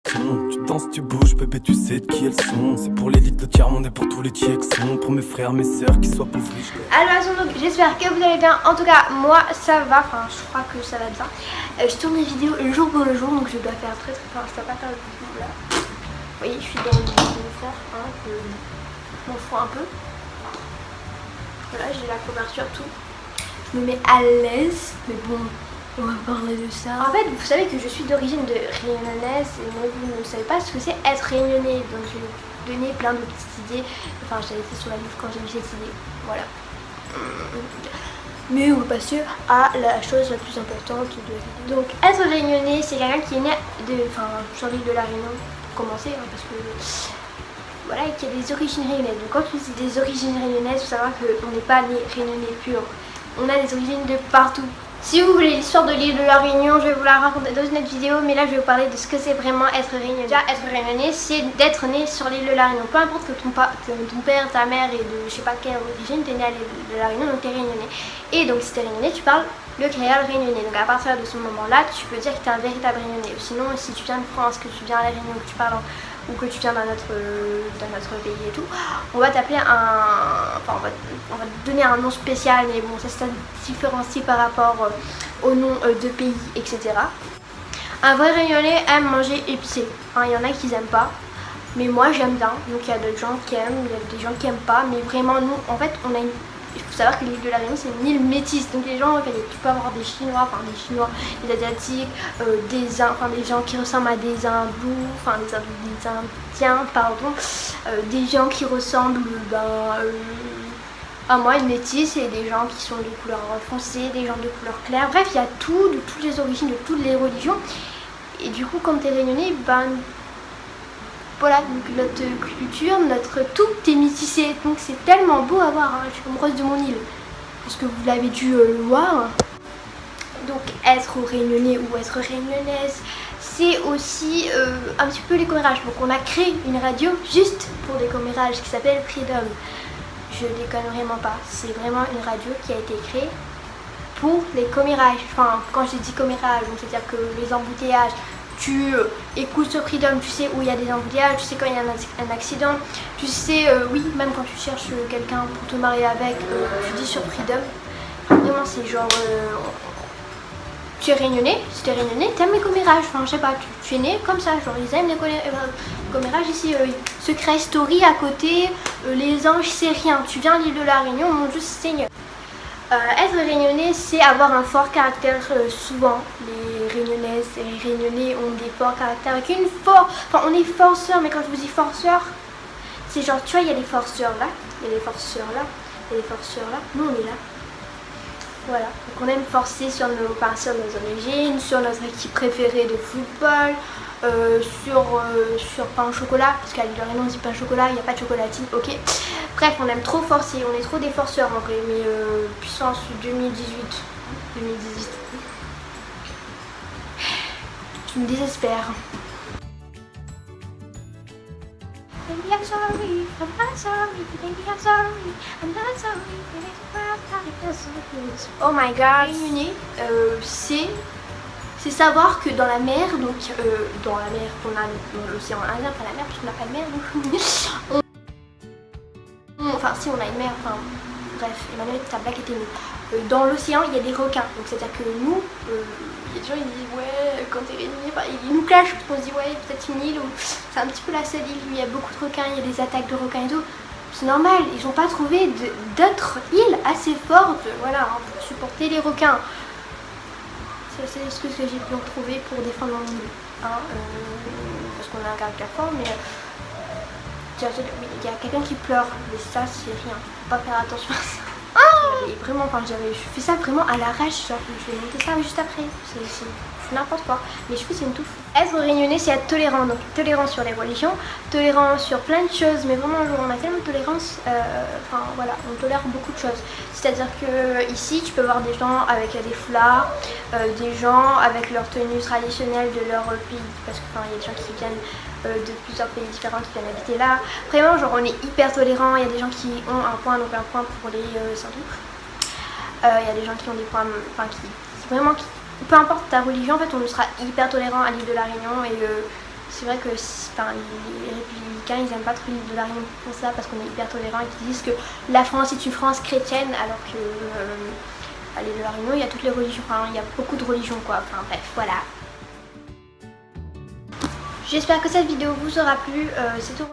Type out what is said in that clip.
Tu danses, tu bouges, bébé, tu sais de qui elles sont. C'est pour l'élite de tiers-monde et pour tous les TXons. Pour mes frères, mes sœurs, qui soient pauvres riches. Alors donc j'espère que vous allez bien. En tout cas moi ça va, enfin je crois que ça va bien. Je tourne mes vidéos jour pour le jour, donc je dois faire très fort, je dois pas faire le vidéo là. Vous voyez, je suis dans le fond, hein, je m'en fous un peu. Voilà, j'ai la couverture, tout. Je me mets à l'aise, mais bon, on va parler de ça. En fait, vous savez que je suis d'origine de réunionnaise, et moi vous ne savez pas ce que c'est être réunionnais, donc je vais vous donner plein de petites idées. Enfin, j'ai été sur la livre quand j'ai eu cette idée, voilà. Mais on va passer à la chose la plus importante de la vidéo. Donc, être réunionnais, c'est quelqu'un qui est né sur l'île de la Réunion, pour commencer, hein, parce que voilà, qui a des origines réunionnaises. Donc, quand je dis des origines réunionnaises, il faut savoir qu'on n'est pas les réunionnais purs. On a des origines de partout. Si vous voulez l'histoire de l'île de la Réunion, je vais vous la raconter dans une autre vidéo, mais là je vais vous parler de ce que c'est vraiment être réunionnais. Déjà, être réunionnais, c'est d'être né sur l'île de la Réunion. Peu importe que ton père, ta mère est de je sais pas quelle origine, t'es né à l'île de la Réunion, donc t'es réunionnais. Et donc si t'es réunionnais, tu parles le créole réunionnais. Donc à partir de ce moment-là, tu peux dire que t'es un véritable réunionnais. Sinon, si tu viens de France, que tu viens à la Réunion, que tu parles ou que tu viens d'un autre pays et tout, on va t'appeler on va te donner un nom spécial, mais bon, ça se différencie par rapport au nom de pays, etc. Un vrai réunionnais aime manger épicé. Il y en a qui n'aiment pas, mais moi j'aime bien. Donc il y a des gens qui aiment, il y a des gens qui n'aiment pas, mais vraiment nous, en fait, il faut savoir que l'île de la Réunion c'est une île métisse, donc les gens, en fait, tu peux avoir des Chinois, des Asiatiques, des gens qui ressemblent à des hindous, des Indiens, pardon, des gens qui ressemblent à moi, une métisse, et des gens qui sont de couleur foncée, des gens de couleur claire, bref, il y a tout, de toutes les origines, de toutes les religions, et du coup, comme t'es réunionnais, voilà, donc notre culture, notre tout est métissé, donc c'est tellement beau à voir, hein. Je suis amoureuse de mon île, parce que vous l'avez dû le voir. Donc être réunionnais ou être réunionnaise, c'est aussi un petit peu les commérages. Donc on a créé une radio juste pour des commérages qui s'appelle Freedom. Je déconne vraiment pas, c'est vraiment une radio qui a été créée pour les commérages. Enfin, quand je dis commérages, donc c'est-à-dire que les embouteillages, tu écoutes sur Freedom, tu sais où il y a des embouteillages, tu sais quand il y a un accident, tu sais, oui, même quand tu cherches quelqu'un pour te marier avec, tu dis sur Freedom. Vraiment, c'est genre, tu es réunionnais, si tu es réunionnais, t'aimes les commérages, enfin je sais pas, tu es né comme ça, genre ils aiment les commérages ici, Secret Story à côté, les anges c'est rien, tu viens de l'île de la Réunion, mon Dieu Seigneur. Être réunionnais, c'est avoir un fort caractère. Souvent, les réunionnaises et les réunionnais ont des forts caractères avec on est forceurs, mais quand je vous dis forceurs, c'est genre, tu vois, il y a les forceurs là, il y a les forceurs là, il y a les forceurs là, nous on est là. Voilà, donc on aime forcer sur nos origines, sur notre équipe préférée de football, sur pain au chocolat, parce qu'à l'île de Réunion on dit pain au chocolat, il n'y a pas de chocolatine, ok. Bref, on aime trop forcer, on est trop des forceurs en vrai, mais puissance 2018. Je me désespère. Baby, I'm sorry, I'm not sorry, baby, I'm sorry, I'm not sorry, baby, I'm sorry. Oh my god, réunionnais, c'est savoir que dans la mer, donc dans la mer qu'on a l'océan Indien, pas la mer parce qu'on n'a pas de mer, donc enfin si on a une mer, enfin bref, Emmanuel, ta blague était nulle. Dans l'océan il y a des requins, donc c'est à dire que nous, il y a des gens ils disent ouais quand t'es réunis, ils nous clashent parce qu'on se dit ouais peut-être une île, ou c'est un petit peu la seule île où il y a beaucoup de requins, il y a des attaques de requins et tout. C'est normal, ils n'ont pas trouvé d'autres îles assez fortes, voilà, hein, pour supporter les requins. C'est ce que j'ai pu en trouver pour défendre mon île, hein, parce qu'on a un caractère fort, mais il y a quelqu'un qui pleure, mais ça c'est rien, faut pas faire attention à ça. Et vraiment, je fais ça vraiment à l'arrache, genre je vais monter ça juste après, c'est n'importe quoi, mes cheveux c'est une touffe. Être réunionnais c'est être tolérant, donc tolérant sur les religions, tolérant sur plein de choses, mais vraiment on a tellement de tolérance, voilà, on tolère beaucoup de choses. C'est-à-dire que ici tu peux voir des gens avec des foulards, des gens avec leur tenue traditionnelle de leur pays, parce qu'il y a des gens qui viennent de plusieurs pays différents qui viennent habiter là. Vraiment, genre on est hyper tolérant. Il y a des gens qui ont un point, donc un point pour les hindous. Il y a des gens qui ont des points, peu importe ta religion, en fait, on sera hyper tolérant à l'île de la Réunion, et c'est vrai que les républicains ils aiment pas trop l'île de la Réunion pour ça parce qu'on est hyper tolérants et qu'ils disent que la France est une France chrétienne alors que à l'île de la Réunion il y a toutes les religions, enfin il y a beaucoup de religions quoi, enfin bref voilà. J'espère que cette vidéo vous aura plu, c'est tout.